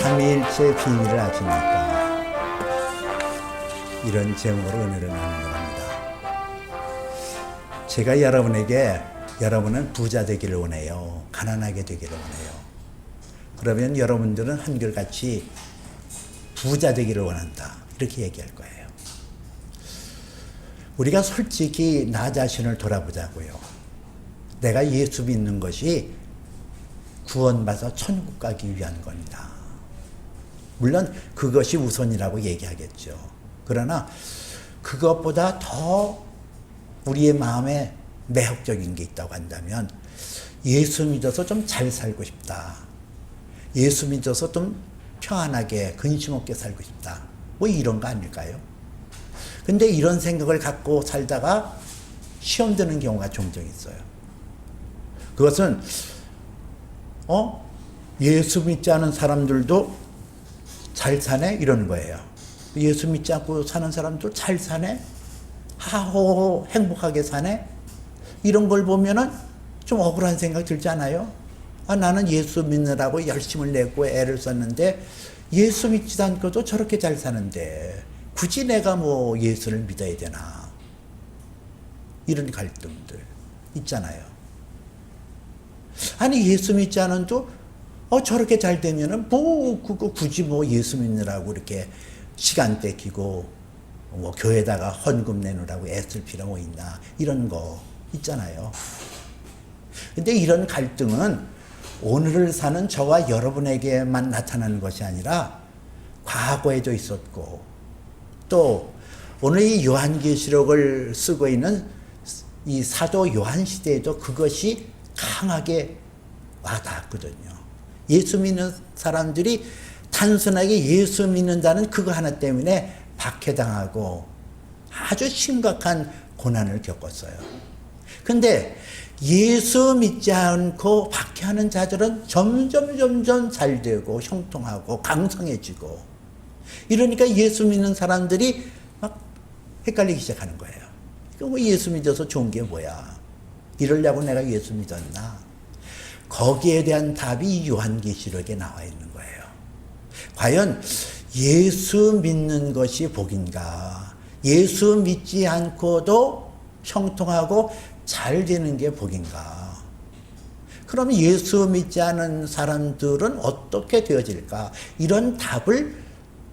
삼위일체 비밀을 아십니까? 이런 제목으로 은혜를 나누려고 합니다. 제가 여러분은 부자 되기를 원해요. 가난하게 되기를 원해요. 그러면 여러분들은 한결같이 부자 되기를 원한다. 이렇게 얘기할 거예요. 우리가 솔직히 나 자신을 돌아보자고요. 내가 예수 믿는 것이 구원받아 천국 가기 위한 겁니다. 물론 그것이 우선이라고 얘기하겠죠. 그러나 그것보다 더 우리의 마음에 매혹적인 게 있다고 한다면 예수 믿어서 좀 잘 살고 싶다. 예수 믿어서 좀 평안하게 근심 없게 살고 싶다. 뭐 이런 거 아닐까요? 근데 이런 생각을 갖고 살다가 시험 드는 경우가 종종 있어요. 그것은 예수 믿지 않은 사람들도 잘 사네? 이러는 거예요. 예수 믿지 않고 사는 사람도 잘 사네? 하호호 행복하게 사네? 이런 걸 보면은 좀 억울한 생각 들지 않아요? 나는 예수 믿느라고 열심을 내고 애를 썼는데 예수 믿지도 않고도 저렇게 잘 사는데 굳이 내가 뭐 예수를 믿어야 되나? 이런 갈등들 있잖아요. 아니 예수 믿지 않아도 저렇게 잘 되면은 그거 굳이 예수 믿느라고 이렇게 시간 뺏기고 교회에다가 헌금 내놓으라고 애쓸 필요 뭐 있나? 이런 거 있잖아요. 근데 이런 갈등은 오늘을 사는 저와 여러분에게만 나타나는 것이 아니라 과거에도 있었고 또 오늘 이 요한계시록을 쓰고 있는 이 사도 요한 시대에도 그것이 강하게 와닿았거든요. 예수 믿는 사람들이 단순하게 예수 믿는다는 그거 하나 때문에 박해당하고 아주 심각한 고난을 겪었어요. 근데 예수 믿지 않고 박해하는 자들은 점점 잘 되고 형통하고 강성해지고 이러니까 예수 믿는 사람들이 막 헷갈리기 시작하는 거예요. 뭐 예수 믿어서 좋은 게 뭐야? 이러려고 내가 예수 믿었나? 거기에 대한 답이 요한계시록에 나와 있는 거예요. 과연 예수 믿는 것이 복인가? 예수 믿지 않고도 형통하고 잘 되는 게 복인가? 그럼 예수 믿지 않은 사람들은 어떻게 되어질까? 이런 답을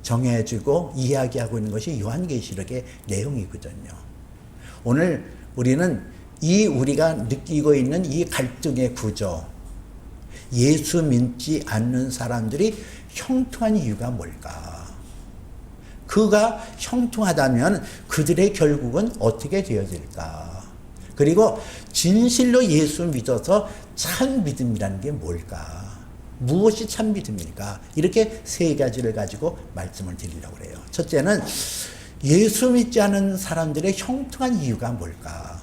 정해주고 이야기하고 있는 것이 요한계시록의 내용이거든요. 오늘 우리는 우리가 느끼고 있는 이 갈등의 구조, 예수 믿지 않는 사람들이 형통한 이유가 뭘까? 그가 형통하다면 그들의 결국은 어떻게 되어질까? 그리고 진실로 예수 믿어서 참 믿음이라는 게 뭘까? 무엇이 참 믿음일까? 이렇게 세 가지를 가지고 말씀을 드리려고 해요. 첫째는 예수 믿지 않은 사람들의 형통한 이유가 뭘까?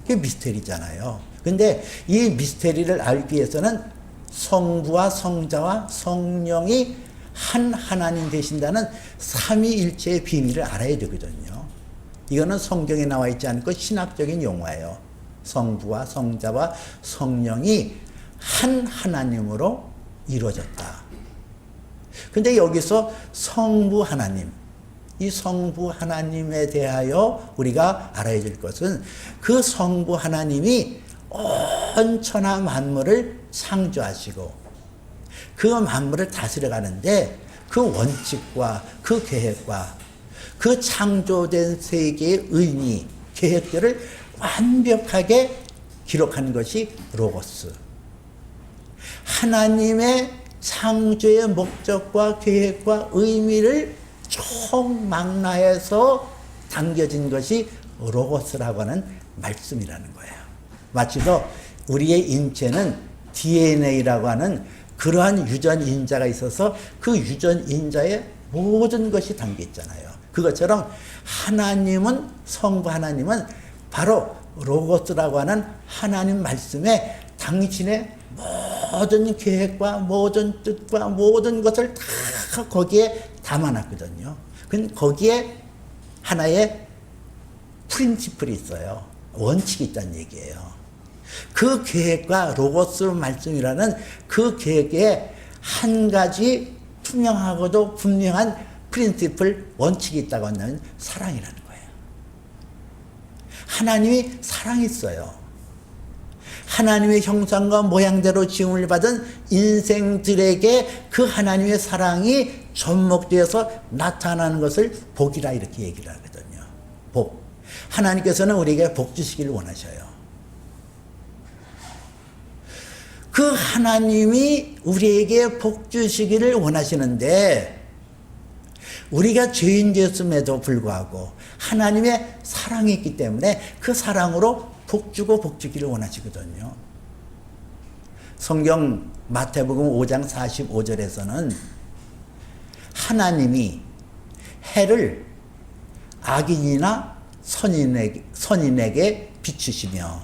그게 미스테리잖아요. 근데 이 미스테리를 알기 위해서는 성부와 성자와 성령이 한 하나님 되신다는 삼위일체의 비밀을 알아야 되거든요. 이거는 성경에 나와 있지 않고 신학적인 용어예요. 성부와 성자와 성령이 한 하나님으로 이루어졌다. 근데 여기서 성부 하나님, 이 성부 하나님에 대하여 우리가 알아야 될 것은 그 성부 하나님이 온 천하 만물을 창조하시고 그 만물을 다스려 가는데 그 원칙과 그 계획과 그 창조된 세계의 의미, 계획들을 완벽하게 기록한 것이 로고스. 하나님의 창조의 목적과 계획과 의미를 총망라해서 담겨진 것이 로고스라고 하는 말씀이라는 거예요. 마치도 우리의 인체는 DNA라고 하는 그러한 유전인자가 있어서 그 유전인자에 모든 것이 담겨 있잖아요. 그것처럼 성부 하나님은 바로 로고스라고 하는 하나님 말씀에 당신의 모든 계획과 모든 뜻과 모든 것을 다 거기에 담아놨거든요. 근데 거기에 하나의 프린시플이 있어요. 원칙이 있다는 얘기예요. 그 계획과 로고스 말씀이라는 그 계획에 한 가지 투명하고도 분명한 프린시플, 원칙이 있다고 한다면 사랑이라는 거예요. 하나님이 사랑했어요. 하나님의 형상과 모양대로 지음을 받은 인생들에게 그 하나님의 사랑이 접목되어서 나타나는 것을 복이라 이렇게 얘기를 하거든요. 복. 하나님께서는 우리에게 복 주시기를 원하셔요. 그 하나님이 우리에게 복 주시기를 원하시는데 우리가 죄인 되었음에도 불구하고 하나님의 사랑이 있기 때문에 그 사랑으로 복 주고 복 주기를 원하시거든요. 성경 마태복음 5장 45절에서는 하나님이 해를 악인이나 선인에게 비추시며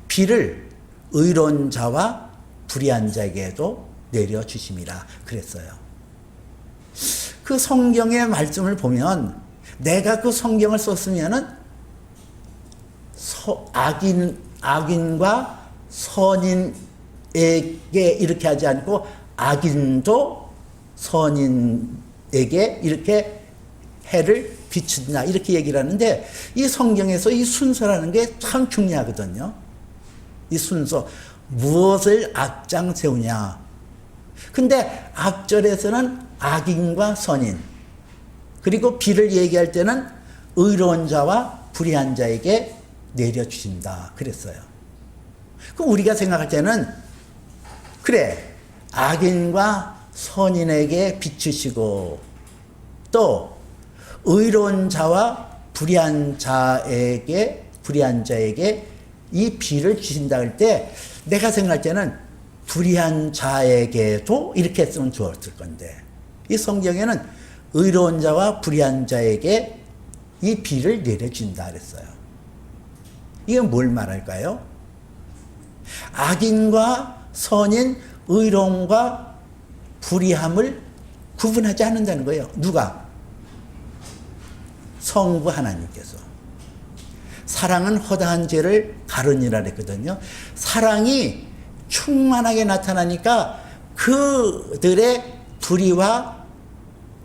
비를 의로운 자와 불의한 자에게도 내려주심이라 그랬어요. 그 성경의 말씀을 보면 내가 그 성경을 썼으면은 악인과 선인에게 이렇게 하지 않고 악인도 선인에게 이렇게 해를 비춘다 이렇게 얘기를 하는데 이 성경에서 이 순서라는 게 참 중요하거든요. 이 순서 무엇을 앞장 세우냐. 근데 앞절에서는 악인과 선인 그리고 비를 얘기할 때는 의로운 자와 불의한 자에게 내려주신다 그랬어요. 그럼 우리가 생각할 때는 그래 악인과 선인에게 비추시고 또 의로운 자와 불의한 자에게 이 비를 주신다 할 때 내가 생각할 때는 불의한 자에게도 이렇게 했으면 좋았을 건데 이 성경에는 의로운 자와 불의한 자에게 이 비를 내려준다 그랬어요. 이게 뭘 말할까요? 악인과 선인, 의로움과 불의함을 구분하지 않는다는 거예요. 누가? 성부 하나님께서. 사랑은 허다한 죄를 가르니라 그랬거든요. 사랑이 충만하게 나타나니까 그들의 불의와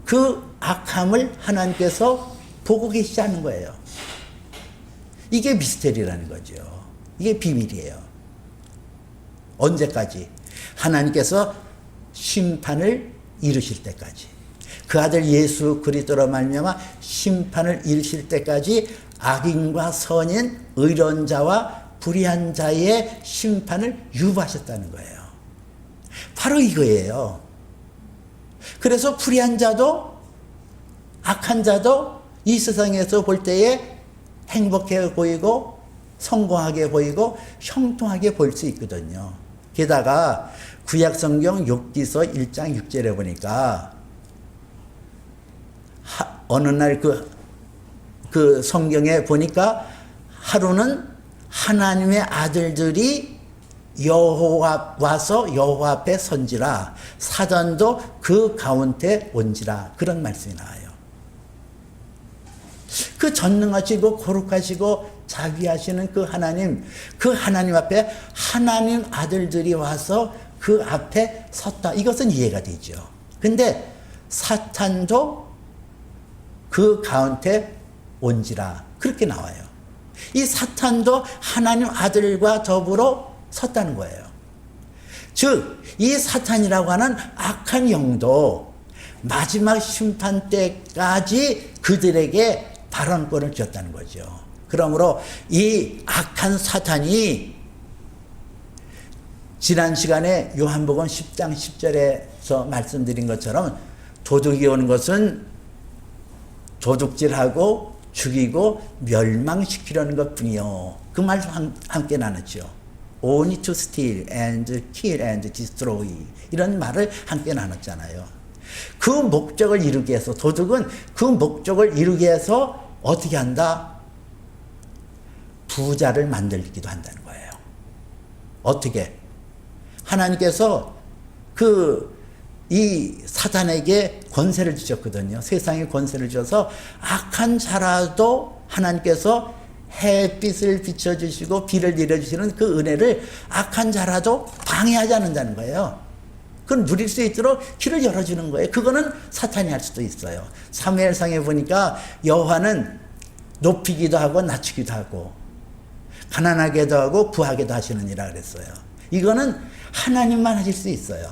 그 악함을 하나님께서 보고 계시지 않는 거예요. 이게 미스테리라는 거죠. 이게 비밀이에요. 언제까지? 하나님께서 심판을 이루실 때까지. 그 아들 예수 그리스도로 말미암아 심판을 이루실 때까지 악인과 선인, 의로운 자와 불의한 자의 심판을 유보하셨다는 거예요. 바로 이거예요. 그래서 불의한 자도 악한 자도 이 세상에서 볼 때에 행복해 보이고 성공하게 보이고 형통하게 보일 수 있거든요. 게다가 구약성경 욥기서 1장 6절에 보니까 어느 날 그 성경에 보니까 하루는 하나님의 아들들이 와서 여호와 앞에 선지라 사단도 그 가운데 온지라 그런 말씀이 나와요. 그 전능하시고 거룩하시고 자비하시는 그 하나님 앞에 하나님 아들들이 와서 그 앞에 섰다. 이것은 이해가 되죠. 근데 사탄도 그 가운데 온지라 그렇게 나와요. 이 사탄도 하나님 아들과 더불어 섰다는 거예요. 즉, 이 사탄이라고 하는 악한 영도 마지막 심판 때까지 그들에게 발언권을 줬다는 거죠. 그러므로 이 악한 사탄이 지난 시간에 요한복음 10장 10절에서 말씀드린 것처럼 도둑이 오는 것은 도둑질하고 죽이고 멸망시키려는 것뿐이요. 그 말 함께 나눴죠. Only to steal and kill and destroy 이런 말을 함께 나눴잖아요. 그 목적을 이루기 위해서 도둑은 그 목적을 이루기 위해서 어떻게 한다? 부자를 만들기도 한다는 거예요. 어떻게? 하나님께서 이 사단에게 권세를 주셨거든요. 세상에 권세를 주셔서 악한 자라도 하나님께서 햇빛을 비춰주시고 비를 내려주시는 그 은혜를 악한 자라도 방해하지 않는다는 거예요. 그건 누릴 수 있도록 길을 열어주는 거예요. 그거는 사탄이 할 수도 있어요. 사무엘상에 보니까 여호와는 높이기도 하고 낮추기도 하고 가난하게도 하고 부하게도 하시느니라 그랬어요. 이거는 하나님만 하실 수 있어요.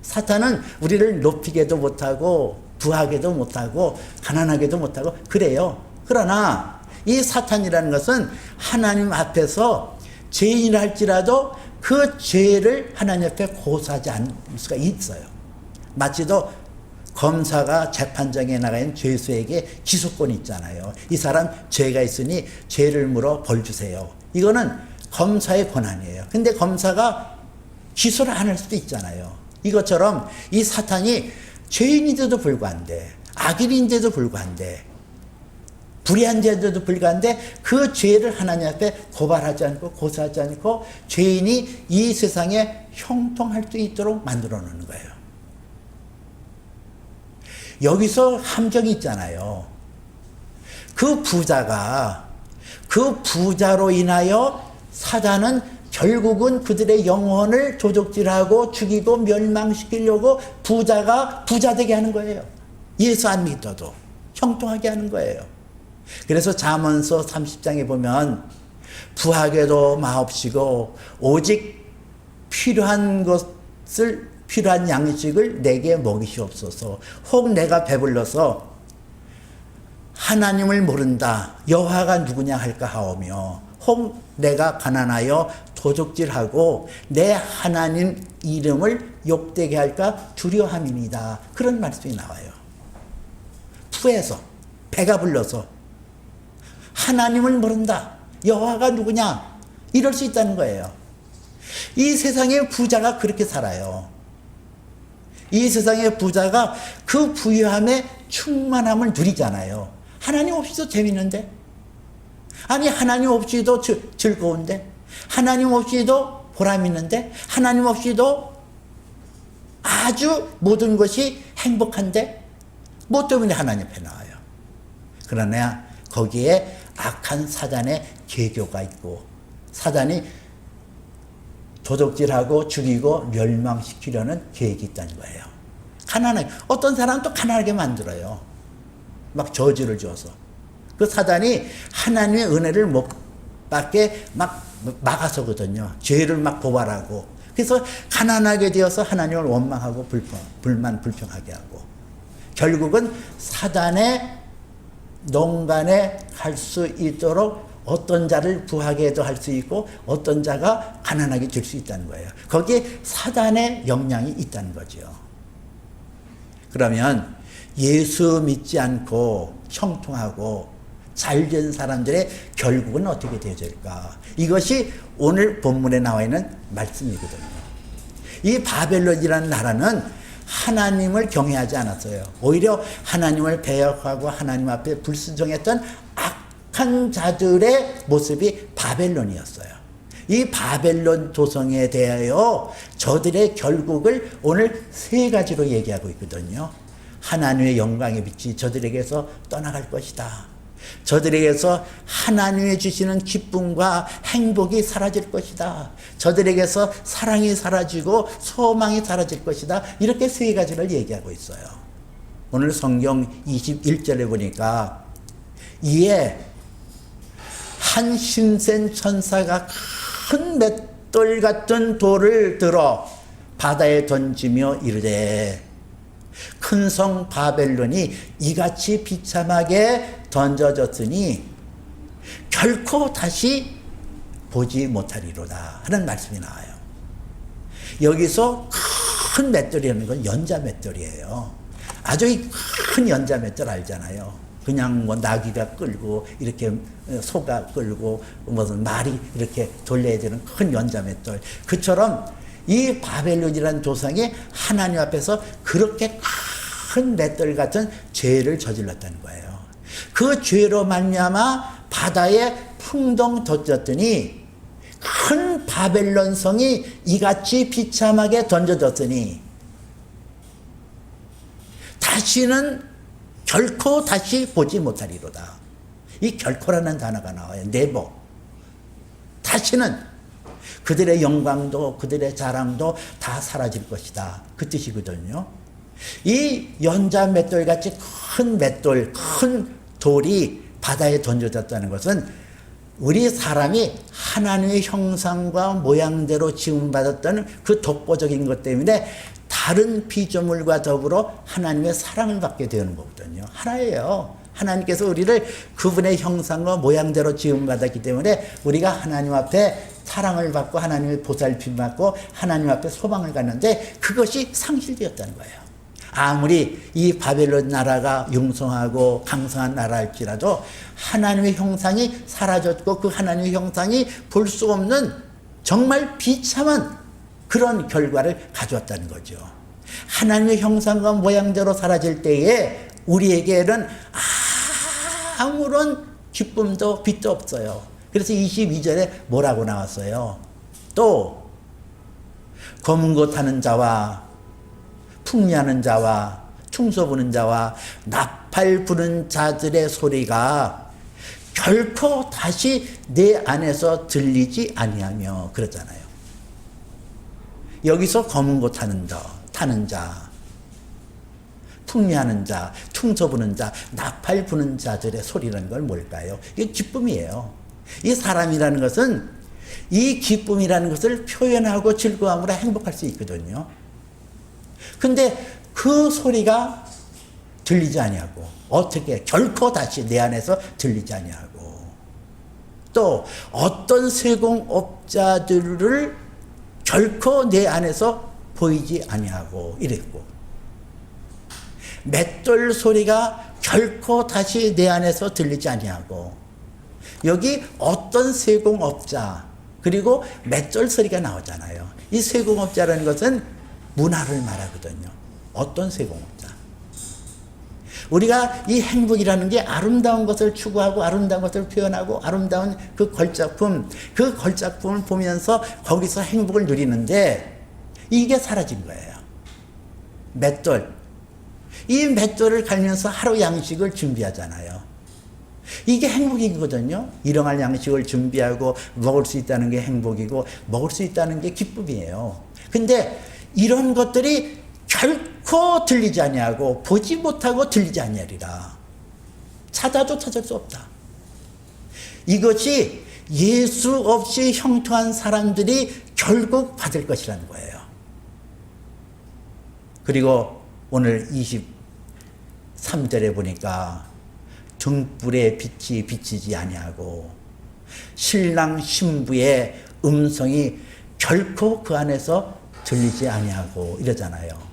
사탄은 우리를 높이게도 못하고 부하게도 못하고 가난하게도 못하고 그래요. 그러나 이 사탄이라는 것은 하나님 앞에서 죄인이라 할지라도 그 죄를 하나님 앞에 고소하지 않을 수가 있어요. 마치도 검사가 재판장에 나가 있는 죄수에게 기소권이 있잖아요. 이 사람 죄가 있으니 죄를 물어 벌 주세요. 이거는 검사의 권한이에요. 근데 검사가 기소를 안 할 수도 있잖아요. 이것처럼 이 사탄이 죄인인데도 불구한데 악인인데도 불구한데 불의한 죄인데도 불구한데 그 죄를 하나님 앞에 고발하지 않고 고소하지 않고 죄인이 이 세상에 형통할 수 있도록 만들어 놓는 거예요. 여기서 함정이 있잖아요. 그 부자로 인하여 사단은 결국은 그들의 영혼을 도적질하고 죽이고 멸망시키려고 부자가 부자되게 하는 거예요. 예수 안 믿어도 형통하게 하는 거예요. 그래서 잠언서 30장에 보면 부하게도 마옵시고 오직 필요한 양식을 내게 먹이시옵소서. 혹 내가 배불러서 하나님을 모른다 여호와가 누구냐 할까 하오며 혹 내가 가난하여 도적질하고 내 하나님 이름을 욕되게 할까 두려함이니이다. 그런 말씀이 나와요. 부에서 배가 불러서 하나님을 모른다 여호와가 누구냐 이럴 수 있다는 거예요. 이 세상의 부자가 그렇게 살아요. 이 세상의 부자가 그 부유함의 충만함을 누리잖아요. 하나님 없이도 재밌는데, 아니 하나님 없이도 즐거운데, 하나님 없이도 보람 있는데, 하나님 없이도 아주 모든 것이 행복한데 뭐 때문에 하나님 앞에 나와요. 그러나 거기에 악한 사단의 계교가 있고 사단이 도적질하고 죽이고 멸망시키려는 계획이 있다는 거예요. 가난하게, 어떤 사람은 또 가난하게 만들어요. 막 저주를 줘서. 그 사단이 하나님의 은혜를 못 받게 막 막아서거든요. 죄를 막 고발하고. 그래서 가난하게 되어서 하나님을 원망하고 불평하게 하고. 결국은 사단의 농간에 갈 수 있도록 어떤 자를 부하게도 할 수 있고 어떤 자가 가난하게 될 수 있다는 거예요. 거기에 사단의 영향이 있다는 거죠. 그러면 예수 믿지 않고 형통하고 잘된 사람들의 결국은 어떻게 되어질까? 이것이 오늘 본문에 나와 있는 말씀이거든요. 이 바벨론이라는 나라는 하나님을 경외하지 않았어요. 오히려 하나님을 배역하고 하나님 앞에 불순종했던 악한 자들의 모습이 바벨론이었어요. 이 바벨론 도성에 대하여 저들의 결국을 오늘 세 가지로 얘기하고 있거든요. 하나님의 영광의 빛이 저들에게서 떠나갈 것이다. 저들에게서 하나님이 주시는 기쁨과 행복이 사라질 것이다. 저들에게서 사랑이 사라지고 소망이 사라질 것이다. 이렇게 세 가지를 얘기하고 있어요. 오늘 성경 21절에 보니까 이에 한 신센 천사가 큰 맷돌 같은 돌을 들어 바다에 던지며 이르되 큰 성 바벨론이 이같이 비참하게 던져졌으니 결코 다시 보지 못하리로다 하는 말씀이 나와요. 여기서 큰 맷돌이라는 건 연자 맷돌이에요. 아주 큰 연자 맷돌 알잖아요. 그냥 뭐 나귀가 끌고 이렇게 소가 끌고 무슨 말이 이렇게 돌려야 되는 큰 연자 맷돌. 그처럼 이 바벨론이라는 조상이 하나님 앞에서 그렇게 큰 맷돌 같은 죄를 저질렀다는 거예요. 그 죄로 말미암아 바다에 풍덩 던졌더니 큰 바벨론 성이 이같이 비참하게 던져졌으니 다시는 결코 다시 보지 못하리로다. 이 결코라는 단어가 나와요. 네버. 다시는 그들의 영광도 그들의 자랑도 다 사라질 것이다. 그 뜻이거든요. 이 연자 맷돌같이 큰 맷돌, 큰 돌이 바다에 던져졌다는 것은 우리 사람이 하나님의 형상과 모양대로 지음받았다는 그 독보적인 것 때문에 다른 피조물과 더불어 하나님의 사랑을 받게 되는 거거든요. 하나예요. 하나님께서 우리를 그분의 형상과 모양대로 지음받았기 때문에 우리가 하나님 앞에 사랑을 받고 하나님의 보살핌 받고 하나님 앞에 소망을 갖는데 그것이 상실되었다는 거예요. 아무리 이 바벨론 나라가 융성하고 강성한 나라일지라도 하나님의 형상이 사라졌고 그 하나님의 형상이 볼 수 없는 정말 비참한 그런 결과를 가져왔다는 거죠. 하나님의 형상과 모양대로 사라질 때에 우리에게는 아무런 기쁨도 빛도 없어요. 그래서 22절에 뭐라고 나왔어요? 또 검은 것 타는 자와 풍미하는 자와 퉁소 부는 자와 나팔 부는 자들의 소리가 결코 다시 내 안에서 들리지 아니하며 그러잖아요. 여기서 검은 것 타는 자, 풍미하는 자, 퉁소 부는 자, 나팔 부는 자들의 소리라는 건 뭘까요? 이게 기쁨이에요. 이 사람이라는 것은 이 기쁨이라는 것을 표현하고 즐거움으로 행복할 수 있거든요. 근데 그 소리가 들리지 아니하고 어떻게 결코 다시 내 안에서 들리지 아니하고 또 어떤 세공업자들을 결코 내 안에서 보이지 아니하고 이랬고 맷돌 소리가 결코 다시 내 안에서 들리지 아니하고 여기 어떤 세공업자 그리고 맷돌 소리가 나오잖아요. 이 세공업자라는 것은 문화를 말하거든요. 어떤 세공업자. 우리가 이 행복이라는 게 아름다운 것을 추구하고 아름다운 것을 표현하고 아름다운 그 걸작품을 보면서 거기서 행복을 누리는데 이게 사라진 거예요. 맷돌. 이 맷돌을 갈면서 하루 양식을 준비하잖아요. 이게 행복이거든요. 일용할 양식을 준비하고 먹을 수 있다는 게 행복이고 먹을 수 있다는 게 기쁨이에요. 근데 이런 것들이 결코 들리지 아니하고 보지 못하고 들리지 아니하리라. 찾아도 찾을 수 없다. 이것이 예수 없이 형통한 사람들이 결국 받을 것이라는 거예요. 그리고 오늘 23절에 보니까 등불의 빛이 비치지 아니하고 신랑 신부의 음성이 결코 그 안에서 들리지 아니하고 이러잖아요.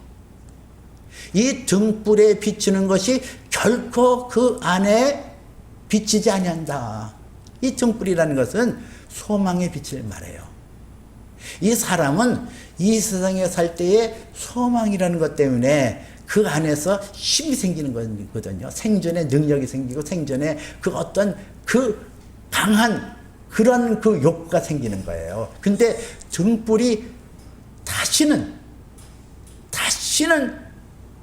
이 등불에 비추는 것이 결코 그 안에 비치지 아니한다. 이 등불이라는 것은 소망의 빛을 말해요. 이 사람은 이 세상에 살 때에 소망이라는 것 때문에 그 안에서 힘이 생기는 거거든요. 생존의 능력이 생기고 생존의 그 어떤 그 강한 그런 그 욕구가 생기는 거예요. 근데 등불이 다시는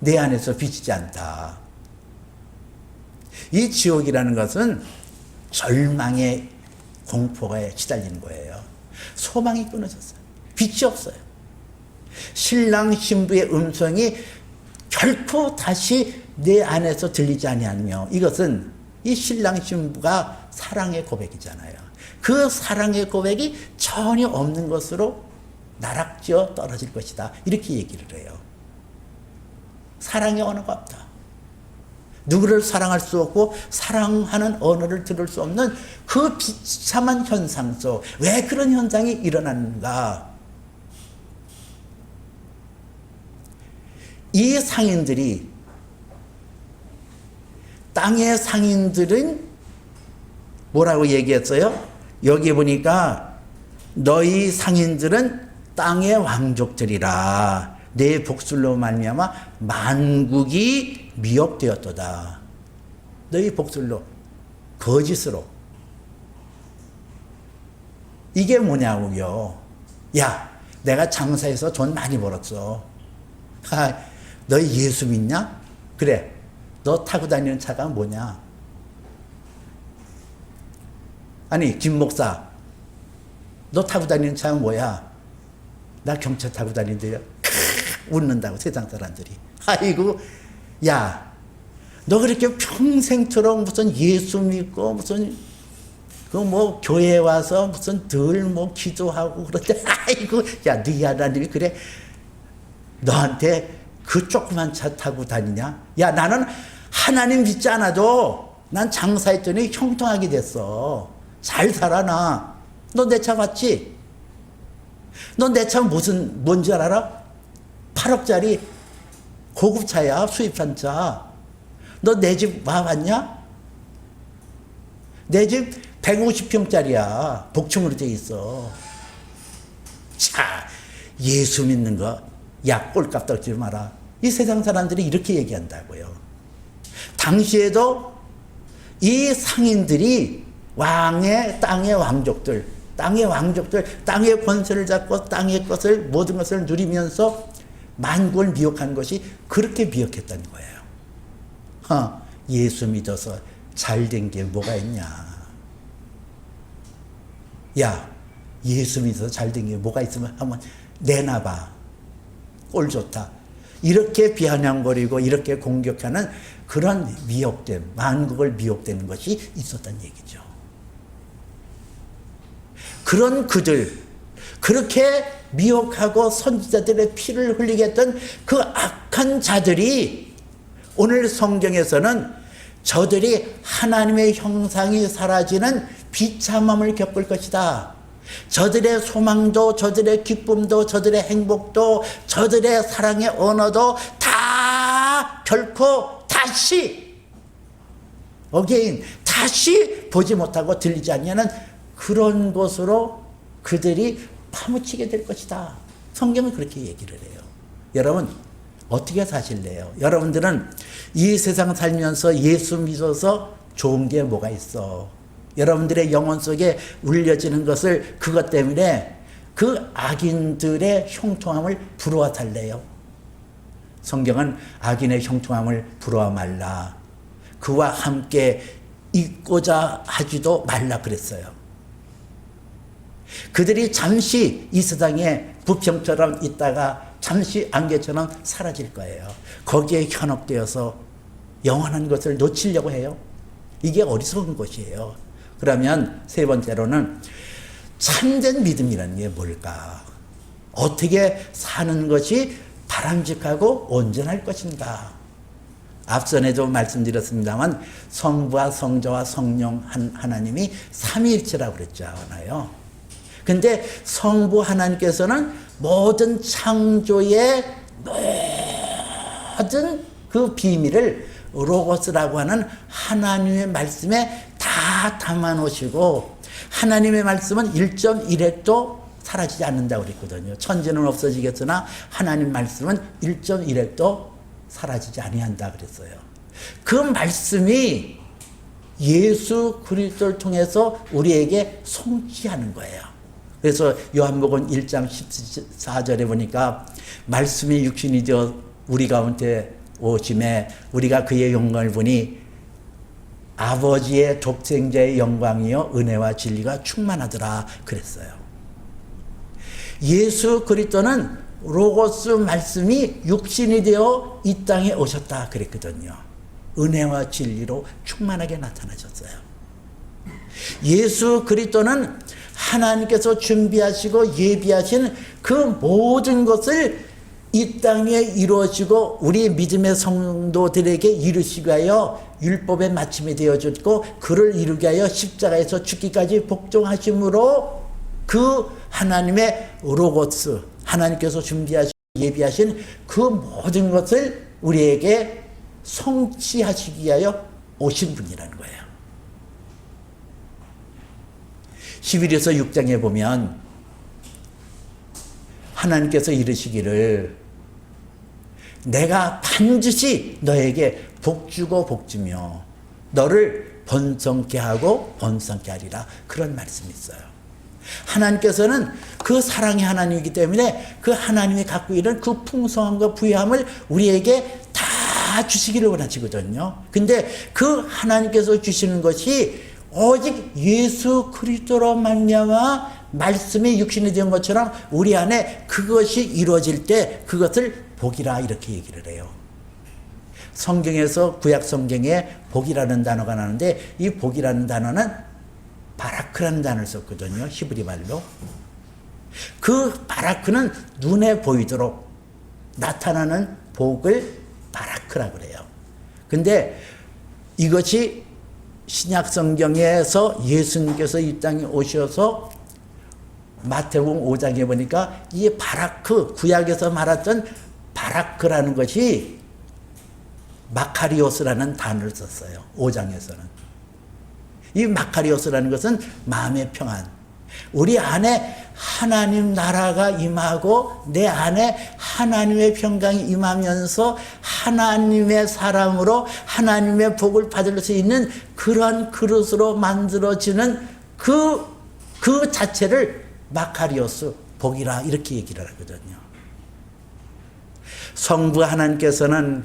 내 안에서 비치지 않다. 이 지옥이라는 것은 절망의 공포에 시달리는 거예요. 소망이 끊어졌어요. 빛이 없어요. 신랑 신부의 음성이 결코 다시 내 안에서 들리지 아니하며 이것은 이 신랑 신부가 사랑의 고백이잖아요. 그 사랑의 고백이 전혀 없는 것으로 나락지어 떨어질 것이다. 이렇게 얘기를 해요. 사랑의 언어가 없다. 누구를 사랑할 수 없고 사랑하는 언어를 들을 수 없는 그 비참한 현상 속 왜 그런 현상이 일어나는가? 이 상인들이 땅의 상인들은 뭐라고 얘기했어요? 여기 보니까 너희 상인들은 땅의 왕족들이라 내 복술로 말미암아 만국이 미혹되었도다. 너희 복술로 거짓으로 이게 뭐냐고요. 야, 내가 장사해서 돈 많이 벌었어. 너희 예수 믿냐? 그래. 너 타고 다니는 차가 뭐냐? 아니, 김 목사, 너 타고 다니는 차는 뭐야? 나 경차 타고 다니는데요. 웃는다고 세상 사람들이. 아이고, 야, 너 그렇게 평생처럼 무슨 예수 믿고 무슨 그 뭐 교회 와서 무슨 늘 뭐 기도하고 그런데 아이고, 야, 네 하나님이 그래 너한테 그 조그만 차 타고 다니냐? 야, 나는 하나님 믿지 않아도 난 장사했더니 형통하게 됐어. 잘 살아 나. 너 내 차 봤지? 너 내 차 뭔지 알아? 8억짜리 고급차야. 수입한 차. 너 내 집 와봤냐? 내 집 150평짜리야. 복층으로 돼 있어. 자, 예수 믿는 거, 야, 꼴값 떨지 마라. 이 세상 사람들이 이렇게 얘기한다고요. 당시에도 이 상인들이 땅의 왕족들, 땅의 권세를 잡고 땅의 것을, 모든 것을 누리면서 만국을 미혹한 것이 그렇게 미혹했다는 거예요. 예수 믿어서 잘된 게 뭐가 있냐? 야, 예수 믿어서 잘된 게 뭐가 있으면 한번 내놔봐. 꼴 좋다. 이렇게 비아냥거리고 이렇게 공격하는 그런 미혹됨, 만국을 미혹되는 것이 있었다는 얘기죠. 그런 그들, 그렇게 미혹하고 선지자들의 피를 흘리게 했던 그 악한 자들이 오늘 성경에서는 저들이 하나님의 형상이 사라지는 비참함을 겪을 것이다. 저들의 소망도, 저들의 기쁨도, 저들의 행복도, 저들의 사랑의 언어도 다 결코 다시 다시 보지 못하고 들리지 않냐는 그런 곳으로 그들이 파묻히게 될 것이다. 성경은 그렇게 얘기를 해요. 여러분, 어떻게 사실래요? 여러분들은 이 세상 살면서 예수 믿어서 좋은 게 뭐가 있어? 여러분들의 영혼 속에 울려지는 것을 그것 때문에 그 악인들의 형통함을 부러워 달래요. 성경은 악인의 형통함을 부러워 말라. 그와 함께 있고자 하지도 말라 그랬어요. 그들이 잠시 이 세상에 부평처럼 있다가 잠시 안개처럼 사라질 거예요. 거기에 현혹되어서 영원한 것을 놓치려고 해요. 이게 어리석은 것이에요. 그러면 세 번째로는 참된 믿음이라는 게 뭘까? 어떻게 사는 것이 바람직하고 온전할 것인가? 앞전에도 말씀드렸습니다만 성부와 성자와 성령 하나님이 삼위일체라고 그랬잖아요. 근데 성부 하나님께서는 모든 창조의 모든 그 비밀을 로고스라고 하는 하나님의 말씀에 다 담아 놓으시고 하나님의 말씀은 1.1핵도 사라지지 않는다고 그랬거든요. 천지는 없어지겠으나 하나님 말씀은 1.1핵도 사라지지 아니한다 그랬어요. 그 말씀이 예수 그리스도를 통해서 우리에게 성취하는 거예요. 그래서 요한복음 1장 14절에 보니까 말씀이 육신이 되어 우리 가운데 오심에 우리가 그의 영광을 보니 아버지의 독생자의 영광이요 은혜와 진리가 충만하더라 그랬어요. 예수 그리스도는 로고스 말씀이 육신이 되어 이 땅에 오셨다 그랬거든요. 은혜와 진리로 충만하게 나타나셨어요. 예수 그리스도는 하나님께서 준비하시고 예비하신 그 모든 것을 이 땅에 이루어지고 우리 믿음의 성도들에게 이루시기 위하여 율법의 마침이 되어졌고 그를 이루기 위하여 십자가에서 죽기까지 복종하심으로 그 하나님의 로고스 하나님께서 준비하시고 예비하신 그 모든 것을 우리에게 성취하시기 위하여 오신 분이라는 거예요. 11에서 6장에 보면 하나님께서 이르시기를 내가 반드시 너에게 복주고 복주며 너를 번성케 하고 번성케 하리라 그런 말씀이 있어요. 하나님께서는 그 사랑의 하나님이기 때문에 그 하나님이 갖고 있는 그 풍성함과 부유함을 우리에게 다 주시기를 원하시거든요. 근데 그 하나님께서 주시는 것이 오직 예수 그리스도로 말미암아 말씀이 육신이 된 것처럼 우리 안에 그것이 이루어질 때 그것을 복이라 이렇게 얘기를 해요. 성경에서 구약 성경에 복이라는 단어가 나오는데 이 복이라는 단어는 바라크라는 단어를 썼거든요. 히브리 말로. 그 바라크는 눈에 보이도록 나타나는 복을 바라크라고 그래요. 근데 이것이 신약 성경에서 예수님께서 이 땅에 오셔서 마태복음 5장에 보니까 이 바라크, 구약에서 말했던 바라크라는 것이 마카리오스라는 단어를 썼어요. 5장에서는. 이 마카리오스라는 것은 마음의 평안. 우리 안에 하나님 나라가 임하고 내 안에 하나님의 평강이 임하면서 하나님의 사람으로 하나님의 복을 받을 수 있는 그런 그릇으로 만들어지는 그 자체를 마카리오스 복이라 이렇게 얘기를 하거든요. 성부 하나님께서는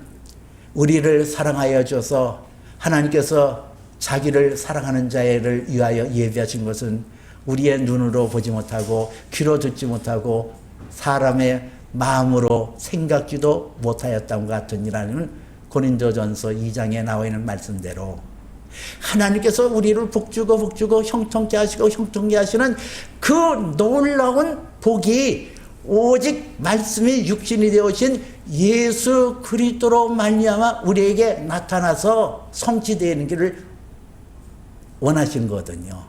우리를 사랑하여 줘서 하나님께서 자기를 사랑하는 자를 위하여 예비하신 것은 우리의 눈으로 보지 못하고 귀로 듣지 못하고 사람의 마음으로 생각지도 못하였다는 것 같으니라는 고린도전서 2장에 나와 있는 말씀대로 하나님께서 우리를 복주고 형통케 하시고 형통케 하시는 그 놀라운 복이 오직 말씀이 육신이 되어진 예수 그리스도로 말미암아 우리에게 나타나서 성취되는 길을 원하신 거거든요.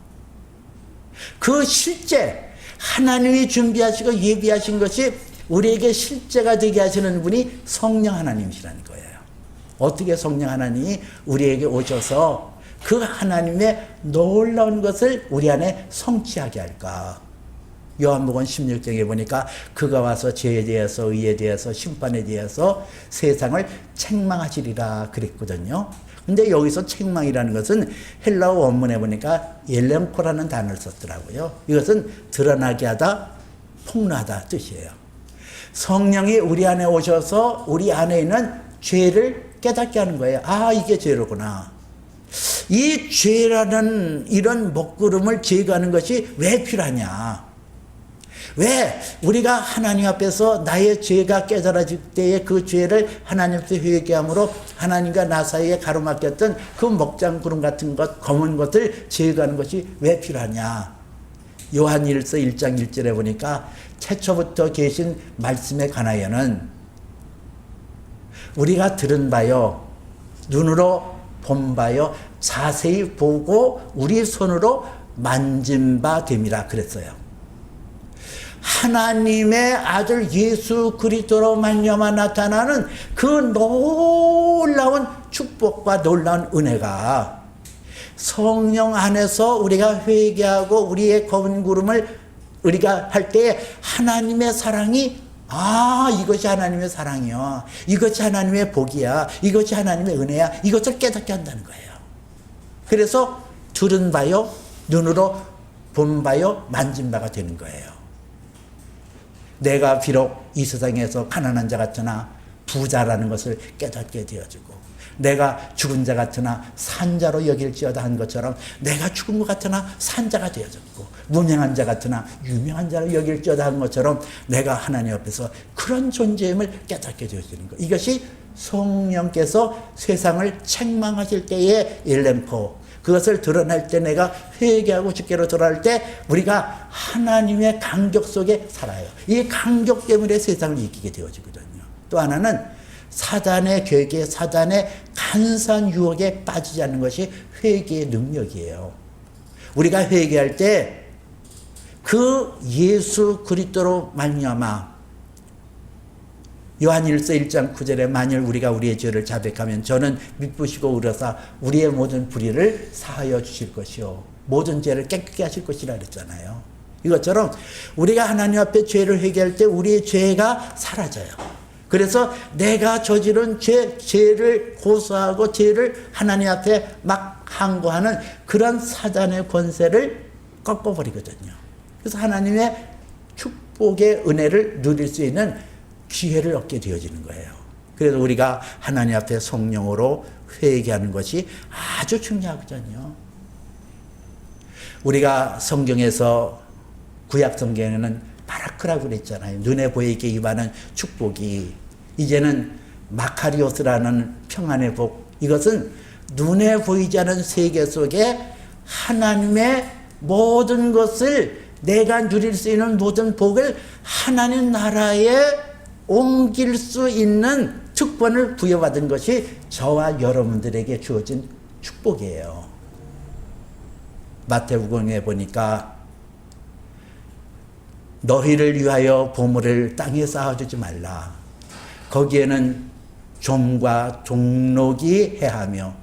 그 실제 하나님이 준비하시고 예비하신 것이 우리에게 실제가 되게 하시는 분이 성령 하나님이시라는 거예요. 어떻게 성령 하나님이 우리에게 오셔서 그 하나님의 놀라운 것을 우리 안에 성취하게 할까? 요한복음 16장에 보니까 그가 와서 죄에 대해서 의에 대해서 심판에 대해서 세상을 책망하시리라 그랬거든요. 근데 여기서 책망이라는 것은 헬라어 원문에 보니까 엘렘코라는 단어를 썼더라고요. 이것은 드러나게 하다, 폭로하다 뜻이에요. 성령이 우리 안에 오셔서 우리 안에 있는 죄를 깨닫게 하는 거예요. 아, 이게 죄로구나. 이 죄라는 이런 먹구름을 제거하는 것이 왜 필요하냐? 왜 우리가 하나님 앞에서 나의 죄가 깨달아질 때에 그 죄를 하나님 앞에 회개함으로 하나님과 나 사이에 가로막혔던 그 먹장구름 같은 것, 검은 것을 제거하는 것이 왜 필요하냐? 요한일서 1장 1절에 보니까 태초부터 계신 말씀에 관하여는 우리가 들은 바요, 눈으로 본 바요, 자세히 보고 우리 손으로 만진 바 됨이라 그랬어요. 하나님의 아들 예수 그리스도로 말미암아 나타나는 그 놀라운 축복과 놀라운 은혜가 성령 안에서 우리가 회개하고 우리의 검은 구름을 우리가 할 때 하나님의 사랑이 이것이 하나님의 사랑이야. 이것이 하나님의 복이야. 이것이 하나님의 은혜야. 이것을 깨닫게 한다는 거예요. 그래서 들은 바요, 눈으로 본 바요, 만진 바가 되는 거예요. 내가 비록 이 세상에서 가난한 자 같으나 부자라는 것을 깨닫게 되어지고 내가 죽은 자 같으나 산자로 여길지어다 한 것처럼 내가 죽은 것 같으나 산자가 되어졌고 무명한 자 같으나 유명한 자로 여길지어다 한 것처럼 내가 하나님 앞에서 그런 존재임을 깨닫게 되어지는 것. 이것이 성령께서 세상을 책망하실 때의 일렘포, 그것을 드러낼 때 내가 회개하고 주께로 돌아올 때 우리가 하나님의 간격 속에 살아요. 이 간격 때문에 세상을 이기게 되어지거든요. 또 하나는 사단의 괴계, 사단의 간사한 유혹에 빠지지 않는 것이 회개의 능력이에요. 우리가 회개할 때 그 예수 그리스도로 말미암아 요한일서 1장 9절에 만일 우리가 우리의 죄를 자백하면 저는 미쁘시고 의로사 우리의 모든 불의를 사하여 주실 것이요 모든 죄를 깨끗게 하실 것이라 그랬잖아요. 이것처럼 우리가 하나님 앞에 죄를 회개할 때 우리의 죄가 사라져요. 그래서 내가 저지른 죄를 고소하고 죄를 하나님 앞에 막 항고하는 그런 사단의 권세를 꺾어버리거든요. 그래서 하나님의 축복의 은혜를 누릴 수 있는 기회를 얻게 되어지는 거예요. 그래서 우리가 하나님 앞에 성령으로 회개하는 것이 아주 중요하거든요. 우리가 성경에서 구약 성경에는 바라크라고 그랬잖아요. 눈에 보이게 임하는 축복이. 이제는 마카리오스라는 평안의 복. 이것은 눈에 보이지 않은 세계 속에 하나님의 모든 것을, 내가 누릴 수 있는 모든 복을 하나님 나라에 옮길 수 있는 특권을 부여받은 것이 저와 여러분들에게 주어진 축복이에요. 마태복음에 보니까 너희를 위하여 보물을 땅에 쌓아주지 말라. 거기에는 좀과 종록이 해하며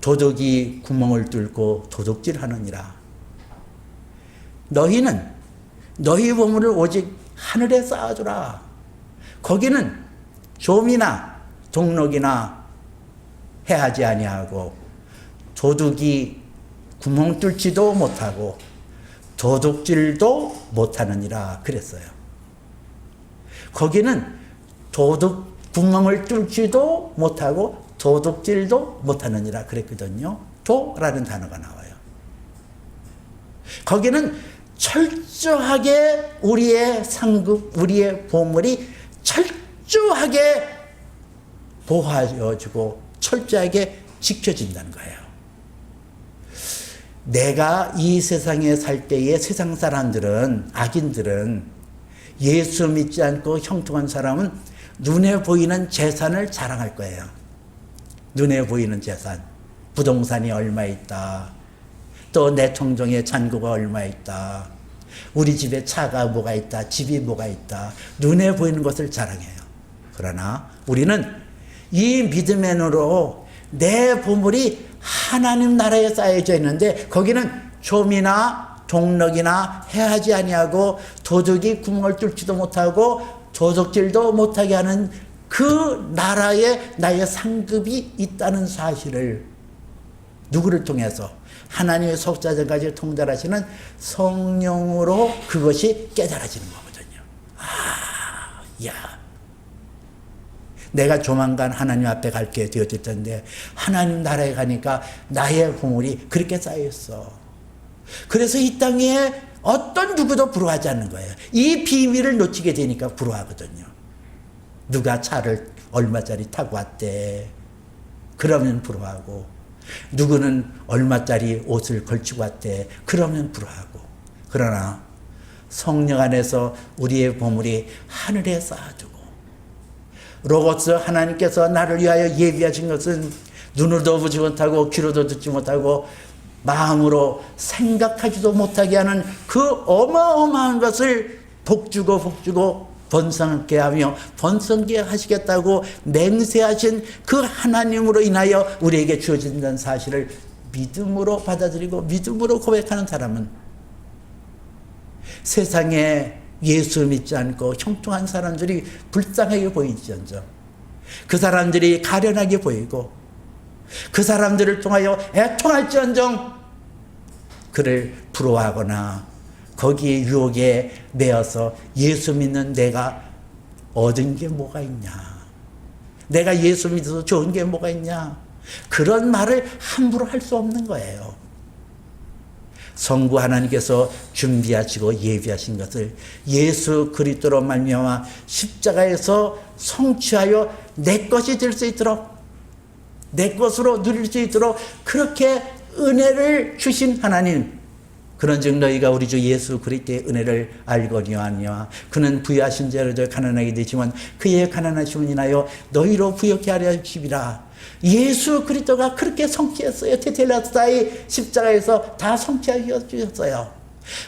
도둑이 구멍을 뚫고 도둑질하느니라. 너희는 너희 보물을 오직 하늘에 쌓아주라. 거기는 좀이나 종록이나 해하지 아니하고 도둑이 구멍 뚫지도 못하고 도둑질도 못하느니라 그랬어요. 거기는 도둑 구멍을 뚫지도 못하고 도둑질도 못하느니라 그랬거든요. 도라는 단어가 나와요. 거기는 철저하게 우리의 상급, 우리의 보물이 철저하게 보호해주고 철저하게 지켜진다는 거예요. 내가 이 세상에 살 때의 세상 사람들은, 악인들은, 예수 믿지 않고 형통한 사람은 눈에 보이는 재산을 자랑할 거예요. 눈에 보이는 재산. 부동산이 얼마 있다. 또 내 통장에 잔고가 얼마 있다. 우리 집에 차가 뭐가 있다. 집이 뭐가 있다. 눈에 보이는 것을 자랑해요. 그러나 우리는 이 믿음의 눈으로 내 보물이 하나님 나라에 쌓여져 있는데 거기는 좀이나 종록이나 해하지 아니하고 도둑이 구멍을 뚫지도 못하고 도둑질도 못하게 하는 그 나라에 나의 상급이 있다는 사실을 누구를 통해서? 하나님의 속사정까지 통달하시는 성령으로 그것이 깨달아지는 거거든요. 야, 내가 조만간 하나님 앞에 갈게 되어질 텐데 하나님 나라에 가니까 나의 보물이 그렇게 쌓여있어. 그래서 이 땅에 어떤 누구도 부러워하지 않는 거예요. 이 비밀을 놓치게 되니까 부러워하거든요. 누가 차를 얼마짜리 타고 왔대. 그러면 부러워하고, 누구는 얼마짜리 옷을 걸치고 왔대. 그러면 부러워하고. 그러나 성령 안에서 우리의 보물이 하늘에 쌓아두고, 로고스 하나님께서 나를 위하여 예비하신 것은 눈으로도 보지 못하고 귀로도 듣지 못하고 마음으로 생각하지도 못하게 하는 그 어마어마한 것을 복주고 번성하게 하며 번성하게 하시겠다고 맹세하신 그 하나님으로 인하여 우리에게 주어진다는 사실을 믿음으로 받아들이고 믿음으로 고백하는 사람은 세상에 예수 믿지 않고 형통한 사람들이 불쌍하게 보이지언정 그 사람들이 가련하게 보이고 그 사람들을 통하여 애통할지언정 그를 부러워하거나 거기에 유혹에 매어서 예수 믿는 내가 얻은 게 뭐가 있냐, 내가 예수 믿어서 좋은 게 뭐가 있냐, 그런 말을 함부로 할 수 없는 거예요. 성부 하나님께서 준비하시고 예비하신 것을 예수 그리스도로 말미암아 십자가에서 성취하여 내 것이 될 수 있도록, 내 것으로 누릴 수 있도록 그렇게 은혜를 주신 하나님, 그런즉 너희가 우리 주 예수 그리스도의 은혜를 알거니와 그는 부유하신 자로도 가난하게 되지만 그의 가난하심을 인하여 너희로 부욕케 하려 하심이라. 예수 그리스도가 그렇게 성취했어요. 테텔라스타의 십자가에서 다 성취하여 주셨어요.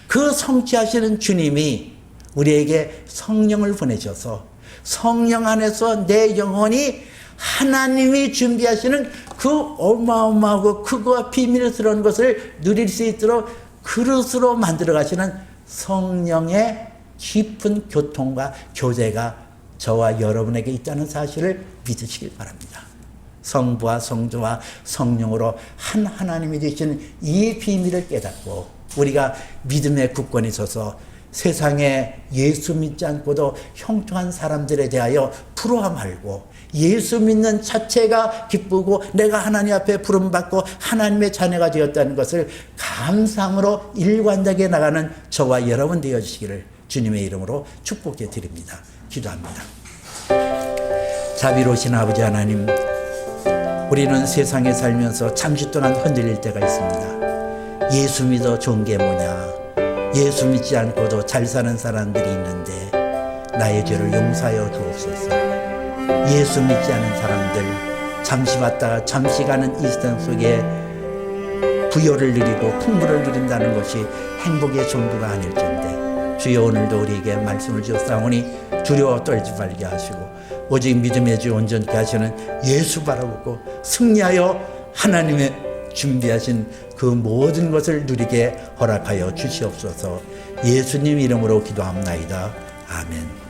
그 성취하시는 주님이 우리에게 성령을 보내셔서 성령 안에서 내 영혼이 하나님이 준비하시는 그 어마어마하고 크고 비밀스러운 것을 누릴 수 있도록 그릇으로 만들어 가시는 성령의 깊은 교통과 교제가 저와 여러분에게 있다는 사실을 믿으시길 바랍니다. 성부와 성자와 성령으로 한 하나님이 되신 이 비밀을 깨닫고 우리가 믿음의 굳건히 서서 세상에 예수 믿지 않고도 형통한 사람들에 대하여 부러워 말고 예수 믿는 자체가 기쁘고 내가 하나님 앞에 부름받고 하나님의 자녀가 되었다는 것을 감상으로 일관되게 나가는 저와 여러분 되어주시기를 주님의 이름으로 축복해 드립니다. 기도합니다. 자비로우신 아버지 하나님, 우리는 세상에 살면서 잠시 동안 흔들릴 때가 있습니다. 예수 믿어 좋은 게 뭐냐? 예수 믿지 않고도 잘 사는 사람들이 있는데 나의 죄를 용서하여 주옵소서. 예수 믿지 않은 사람들, 잠시 왔다가 잠시 가는 이 세상 속에 부여를 누리고 풍부를 누린다는 것이 행복의 전부가 아닐텐데 주여 오늘도 우리에게 말씀을 주었사오니 두려워 떨지 말게 하시고 오직 믿음의 주 온전케 하시는 예수 바라보고 승리하여 하나님의 준비하신 그 모든 것을 누리게 허락하여 주시옵소서. 예수님 이름으로 기도합나이다. 아멘.